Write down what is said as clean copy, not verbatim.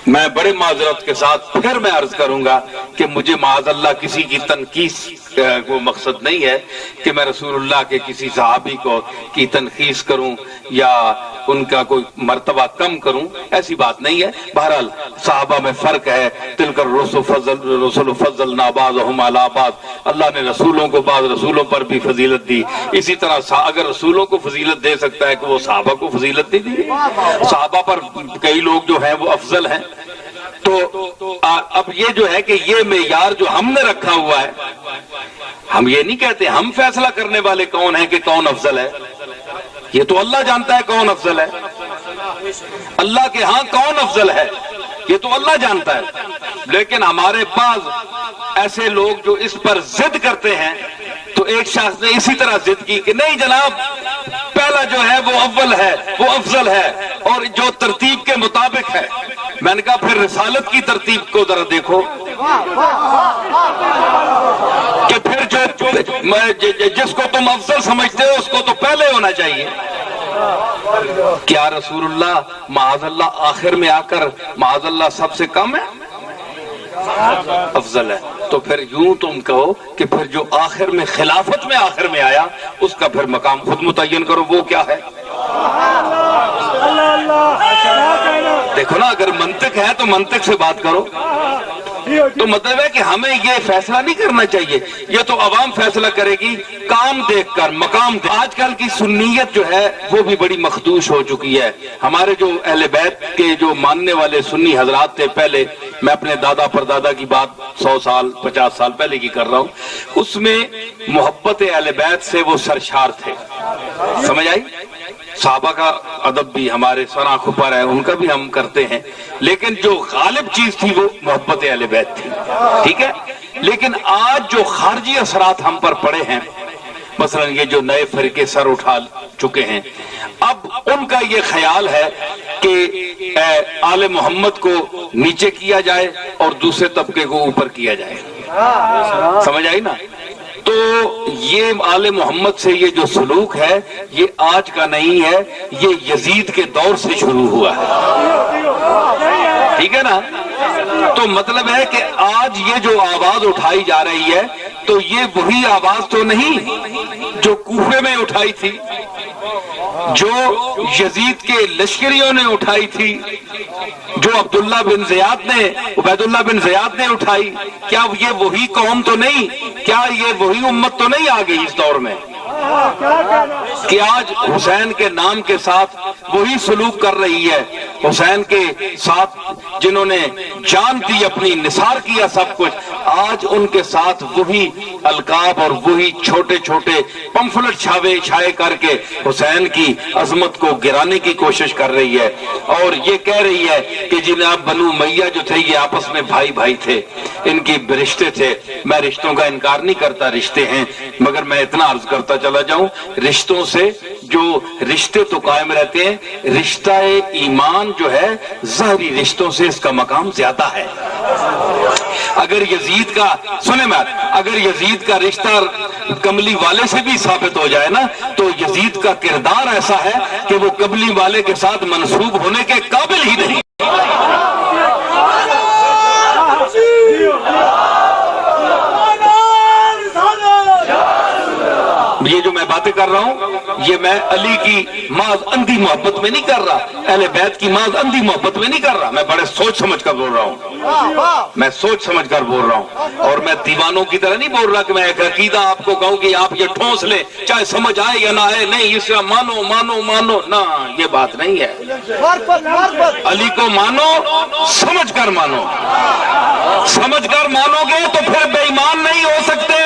میں بڑے معذرت کے ساتھ پھر میں عرض کروں گا کہ مجھے معاذ اللہ کسی کی تنقید کو مقصد نہیں ہے کہ میں رسول اللہ کے کسی صحابی کو کی تنقید کروں یا ان کا کوئی مرتبہ کم کروں، ایسی بات نہیں ہے۔ بہرحال صحابہ میں فرق ہے، تلک الرسل فضلنا بعضهم علی بعض، اللہ نے رسولوں کو بعض رسولوں پر بھی فضیلت دی، اسی طرح اگر رسولوں کو فضیلت دے سکتا ہے کہ وہ صحابہ کو فضیلت نہیں دی؟ صحابہ پر کئی لوگ جو ہیں وہ افضل ہیں۔ تو اب یہ جو ہے کہ یہ معیار جو ہم نے رکھا ہوا ہے، ہم یہ نہیں کہتے، ہم فیصلہ کرنے والے کون ہیں کہ کون افضل ہے؟ یہ تو اللہ جانتا ہے کون افضل ہے، اللہ کے ہاں کون افضل ہے یہ تو اللہ جانتا ہے۔ لیکن ہمارے بعض ایسے لوگ جو اس پر ضد کرتے ہیں، تو ایک شخص نے اسی طرح ضد کی کہ نہیں جناب، پہلا جو ہے وہ اول ہے، وہ افضل ہے، اور جو ترتیب کے مطابق ہے۔ میں نے کہا پھر رسالت کی ترتیب کو ذرا دیکھو کہ پھر جس کو تم افضل سمجھتے ہو اس کو تو پہلے ہونا چاہیے۔ کیا رسول اللہ معاذ اللہ آخر میں آ کر معاذ اللہ سب سے کم ہے؟ افضل ہے۔ تو پھر یوں تم کہو کہ پھر جو آخر میں خلافت میں آخر میں آیا اس کا پھر مقام خود متعین کرو، وہ کیا ہے؟ دیکھو نا، اگر منطق ہے تو منطق سے بات کرو۔ تو مطلب ہے کہ ہمیں یہ فیصلہ نہیں کرنا چاہیے، یہ تو عوام فیصلہ کرے گی کام دیکھ کر، مقام دیکھ۔ آج کل کی سنیت جو ہے وہ بھی بڑی مخدوش ہو چکی ہے۔ ہمارے جو اہل بیت کے جو ماننے والے سنی حضرات تھے پہلے، میں اپنے دادا پردادا کی بات 100 سال 50 سال پہلے کی کر رہا ہوں، اس میں محبت اہل بیت سے وہ سرشار تھے۔ سمجھ آئی؟ صحابہ کا ادب بھی ہمارے سراں کھپر ہے، ان کا بھی ہم کرتے ہیں، لیکن جو غالب چیز تھی وہ محبت اہل بیت تھی، ٹھیک ہے؟ لیکن آج جو خارجی اثرات ہم پر پڑے ہیں، مثلا یہ جو نئے فرقے سر اٹھا چکے ہیں، اب ان کا یہ خیال ہے کہ آل محمد کو نیچے کیا جائے اور دوسرے طبقے کو اوپر کیا جائے۔ سمجھ آئی نا؟ تو یہ آل محمد سے یہ جو سلوک ہے یہ آج کا نہیں ہے، یہ یزید کے دور سے شروع ہوا ہے، ٹھیک ہے نا؟ تو مطلب ہے کہ آج یہ جو آواز اٹھائی جا رہی ہے تو یہ وہی آواز تو نہیں جو کوفے میں اٹھائی تھی، جو یزید کے لشکریوں نے اٹھائی تھی، جو عبداللہ بن زیاد نے عبید اللہ بن زیاد نے اٹھائی۔ کیا یہ وہی قوم تو نہیں؟ کیا یہ وہی امت تو نہیں آ گئی اس دور میں کہ آج حسین کے نام کے ساتھ وہی سلوک کر رہی ہے؟ حسین کے ساتھ جنہوں نے جان دی، اپنی نثار کیا سب کچھ، آج ان کے ساتھ وہی القاب اور وہی چھوٹے چھوٹے پمفلٹ چھائے کر کے حسین کی عظمت کو گرانے کی کوشش کر رہی ہے، اور یہ کہہ رہی ہے کہ جناب بنو امیہ جو تھے یہ آپس میں بھائی بھائی تھے، ان کی رشتے تھے۔ میں رشتوں کا انکار نہیں کرتا، رشتے ہیں، مگر میں اتنا عرض کرتا چلا جاؤں، رشتوں سے جو رشتے تو قائم رہتے ہیں، رشتہ ایمان جو ہے ظاہری رشتوں سے اس کا مقام زیادہ ہے۔ اگر یزید کا سنیں میں، اگر یزید کا رشتہ کملی والے سے بھی ثابت ہو جائے نا تو یزید کا کردار ایسا ہے کہ وہ کملی والے کے ساتھ منسوب ہونے کے قابل ہی نہیں۔ یہ جو میں باتیں کر رہا ہوں یہ میں علی کی محض اندھی محبت میں نہیں کر رہا، اہل بیت کی محض اندھی محبت میں نہیں کر رہا، میں بڑے سوچ سمجھ کر بول رہا ہوں، میں سوچ سمجھ کر بول رہا ہوں، اور میں دیوانوں کی طرح نہیں بول رہا کہ میں ایک عقیدہ آپ کو کہوں کہ آپ یہ ٹھونس لیں چاہے سمجھ آئے یا نہ آئے، نہیں اس کا مانو مانو مانو، نہ یہ بات نہیں ہے۔ علی کو مانو، سمجھ کر مانو، سمجھ کر مانو گے تو پھر بے ایمان نہیں ہو سکتے،